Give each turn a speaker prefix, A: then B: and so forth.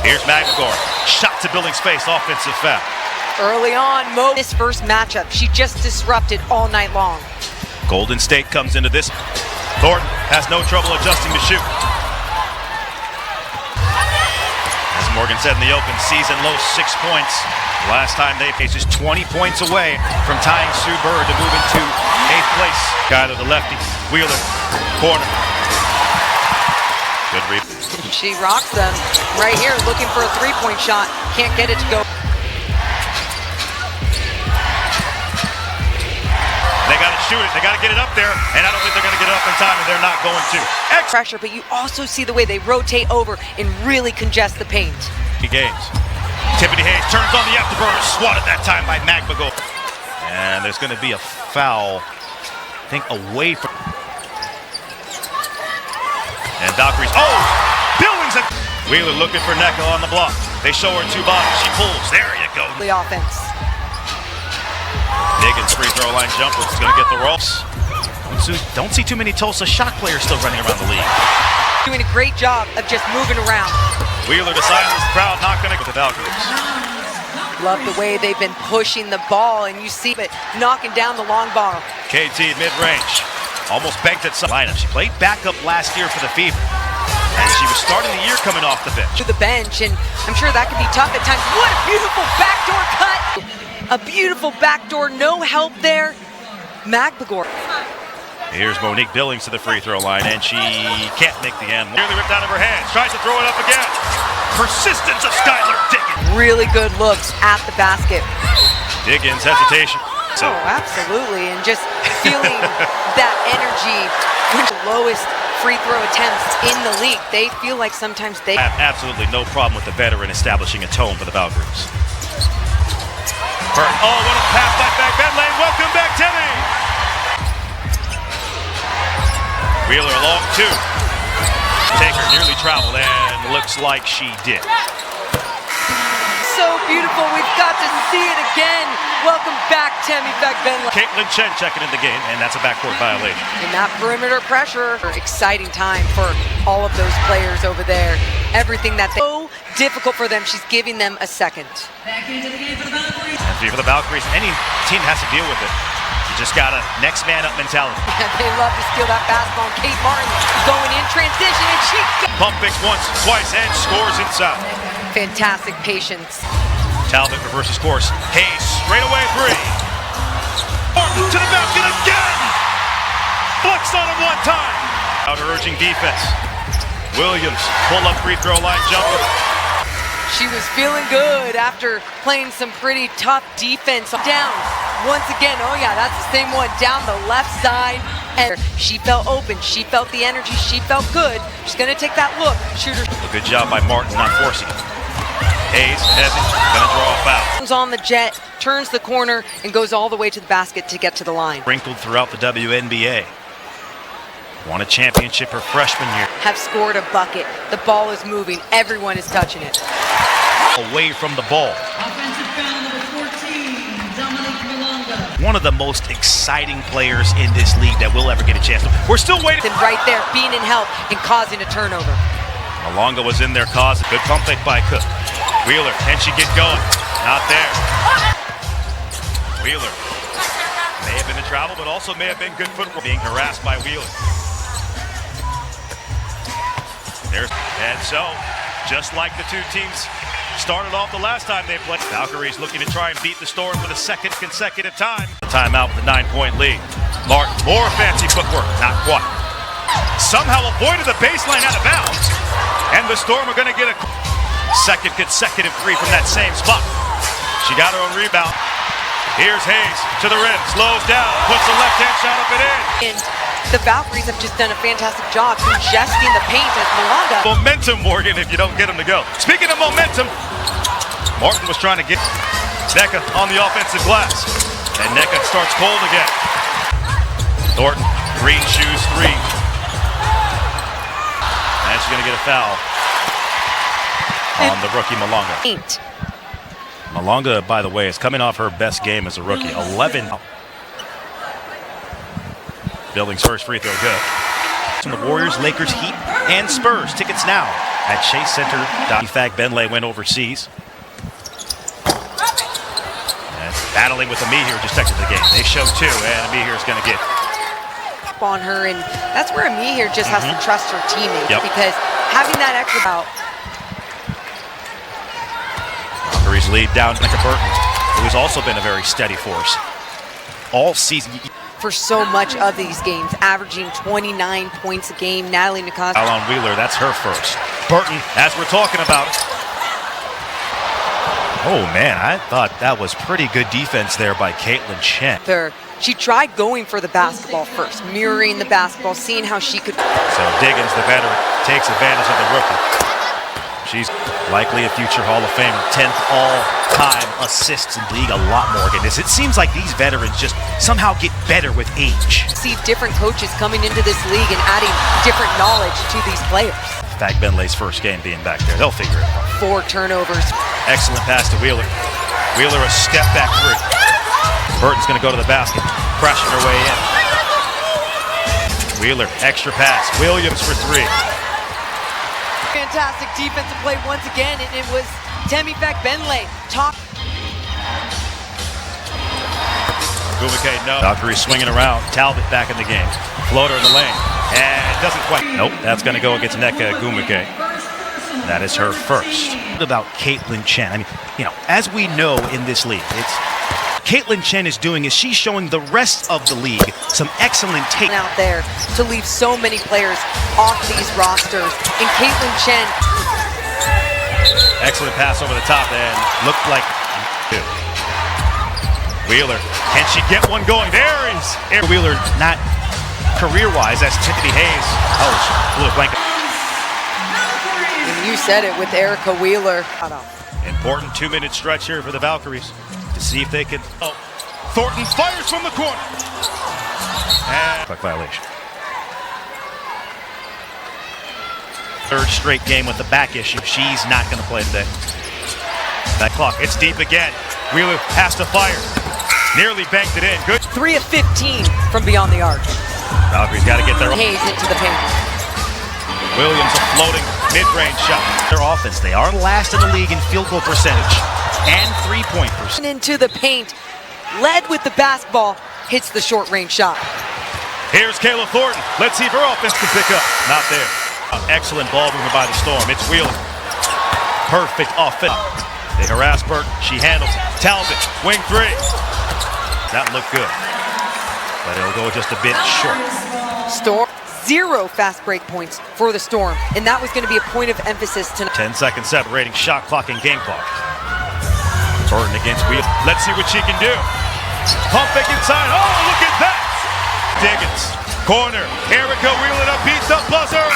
A: Here's McGregor. Shot to Billings' face. Offensive foul.
B: Early on, this first matchup, she just disrupted all night long.
A: Golden State comes into this. Thornton has no trouble adjusting to shoot. As Morgan said in the open, season low 6 points. Last time they faced is 20 points away from tying Sue Bird to move into 8th place. Skyler the lefty. Wheeler, corner. Good read.
B: She rocks them right here, looking for a three-point shot. Can't get it to go.
A: They got to shoot it. They got to get it up there, and I don't think they're going to get it up in time, and they're not going to.
B: Pressure, but you also see the way they rotate over and really congest the paint.
A: Games. Tiffany Hayes turns on the afterburner, swatted that time by McGregor. And there's going to be a foul, I think, away from. And Valkyries. Oh! Billings! Wheeler looking for Nneka on the block. They show her two bottoms. She pulls. There you go.
B: The offense.
A: Diggins free throw line jumper. It's going to get the ropes. Don't see too many Tulsa shot players still running around the league.
B: Doing a great job of just moving around.
A: Wheeler to silence the crowd, not going to go with the Valkyries.
B: Love the way they've been pushing the ball, and you see it knocking down the long ball.
A: KT mid-range. Almost banked at some lineup. She played backup last year for the Fever. And she was starting the year coming off the bench.
B: To the bench, and I'm sure that can be tough at times. What a beautiful backdoor cut! A beautiful backdoor, no help there. McGregor.
A: Here's Monique Billings to the free throw line, and she can't make the end. Nearly ripped out of her hands. Tries to throw it up again. Persistence of Skylar Diggins.
B: Really good looks at the basket.
A: Diggins hesitation.
B: Oh, absolutely, and just feeling that energy. The lowest free throw attempts in the league. They feel like sometimes they
A: have absolutely no problem with the veteran establishing a tone for the Valkyries. Oh, what a pass by back Bedlane. Welcome back, Timmy. Wheeler along two. Taker nearly traveled and looks like she did.
B: So beautiful. We've got to see it again. Welcome back, Tammy Beck-Benley.
A: Caitlin Chen checking in the game, and that's a backcourt violation.
B: And that perimeter pressure. Exciting time for all of those players over there. Everything that they so difficult for them. She's giving them a second.
C: Back into the game for the Valkyries.
A: And for the Valkyries, any team has to deal with it. You just got a next man up mentality.
B: Yeah, they love to steal that basketball. Kate Martin going in transition, and she
A: pump fakes once, twice, and scores inside.
B: Fantastic patience.
A: Talbot reverses course. Hayes straight away three. Martin to the basket again. Flex on him one time. Out urging defense. Williams pull up free throw line jumper.
B: She was feeling good after playing some pretty tough defense. Down once again. Oh yeah, that's the same one down the left side. And she felt open. She felt the energy. She felt good. She's gonna take that look. Shooter.
A: A good job by Martin not forcing it. Hayes has it. Gonna draw a foul.
B: On the jet, turns the corner, and goes all the way to the basket to get to the line.
A: Sprinkled throughout the WNBA. Won a championship her freshman year.
B: Have scored a bucket. The ball is moving. Everyone is touching it.
A: Away from the ball.
C: Offensive foul number 14,
A: one of the most exciting players in this league that we'll ever get a chance to. We're still waiting.
B: And right there, being in help and causing a turnover.
A: Malonga was in there, caused a good pump fake by Cook. Wheeler, can she get going? Not there. Wheeler may have been in travel, but also may have been good football. Being harassed by Wheeler. And so, just like the two teams started off the last time they played, Valkyries looking to try and beat the Storm for the second consecutive time. Timeout with a 9-point lead. Martin, more fancy footwork, not quite. Somehow avoided the baseline out of bounds, and the Storm are going to get a second consecutive three from that same spot. She got her own rebound. Here's Hayes to the rim, slows down, puts a left-hand shot up and in.
B: And the Valkyries have just done a fantastic job congesting the paint as Malonga.
A: Momentum, Morgan, if you don't get them to go. Speaking of momentum, Martin was trying to get Nneka on the offensive glass. And Nneka starts cold again. Thornton, green shoes, three. And she's going to get a foul on the rookie Malonga.
B: 8.
A: Malonga, by the way, is coming off her best game as a rookie. 11. Billings' first free throw, good. From the Warriors, Lakers, Heat. and Spurs. Tickets now at Chase Center. Fag Benlay went overseas. And battling with Amihir just exited the game. They show two, and Amihir is going to get
B: on her, and that's where Amihir just has to trust her teammates because having that extra out.
A: Valkyries lead down Nika Burton, who has also been a very steady force all season.
B: For so much of these games, averaging 29 points a game. Natalie Nakasa.
A: Alon Wheeler, that's her first. Burton, as we're talking about. Oh man, I thought that was pretty good defense there by Caitlin Chen.
B: She tried going for the basketball first, mirroring the basketball, seeing how she could.
A: So Diggins, the veteran, takes advantage of the rookie. She's likely a future Hall of Famer. 10th all-time assists in the league, a lot more. It seems like these veterans just somehow get better with age.
B: See different coaches coming into this league and adding different knowledge to these players.
A: Fag Benlay's first game being back there. They'll figure it out.
B: 4 turnovers.
A: Excellent pass to Wheeler. Wheeler a step back three. Burton's going to go to the basket, crashing her way in. Wheeler, extra pass. Williams for three.
B: Fantastic defensive play once again, and it was Temi Fag Benlay.
A: Gumake, no. Valkyrie swinging around. Talbot back in the game. Floater in the lane. And it doesn't quite. Nope, that's going to go against Nneka Gumake. That is her first. About Caitlin Chen. I mean, as we know in this league, Caitlin Chen is doing is she's showing the rest of the league some excellent take
B: out there to leave so many players off these rosters. And Caitlin Chen.
A: Excellent pass over the top and looked like two. Wheeler, can she get one going? There is Wheeler, not career-wise, as Tiffany Hayes. Oh, she blew a blanket.
B: You said it with Erica Wheeler.
A: Important 2-minute stretch here for the Valkyries to see if they can. Oh, Thornton fires from the corner. And puck violation. Third straight game with the back issue. She's not going to play today. That clock, it's deep again. Wheeler has to fire. Nearly banked it in. Good.
B: 3 of 15 from beyond the arc.
A: Valkyries got to get their
B: Hayes into the paint.
A: Williams a floating mid-range shot. Their offense, they are last in the league in field goal percentage and 3-point percentage.
B: Into the paint, led with the basketball, hits the short-range shot.
A: Here's Kayla Thornton. Let's see if her offense can pick up. Not there. Excellent ball movement by the Storm. It's Wheeler. Perfect offense. They harass Burton. She handles it. Talbot, wing three. That looked good, but it'll go just a bit short.
B: Storm, 0 fast break points for the Storm, and that was going to be a point of emphasis tonight.
A: 10 seconds separating shot clock and game clock. Burton against Wheeler. Let's see what she can do. Pump fake inside. Oh, look at that! Diggins, corner. Erica Wheeler up, beats the buzzer.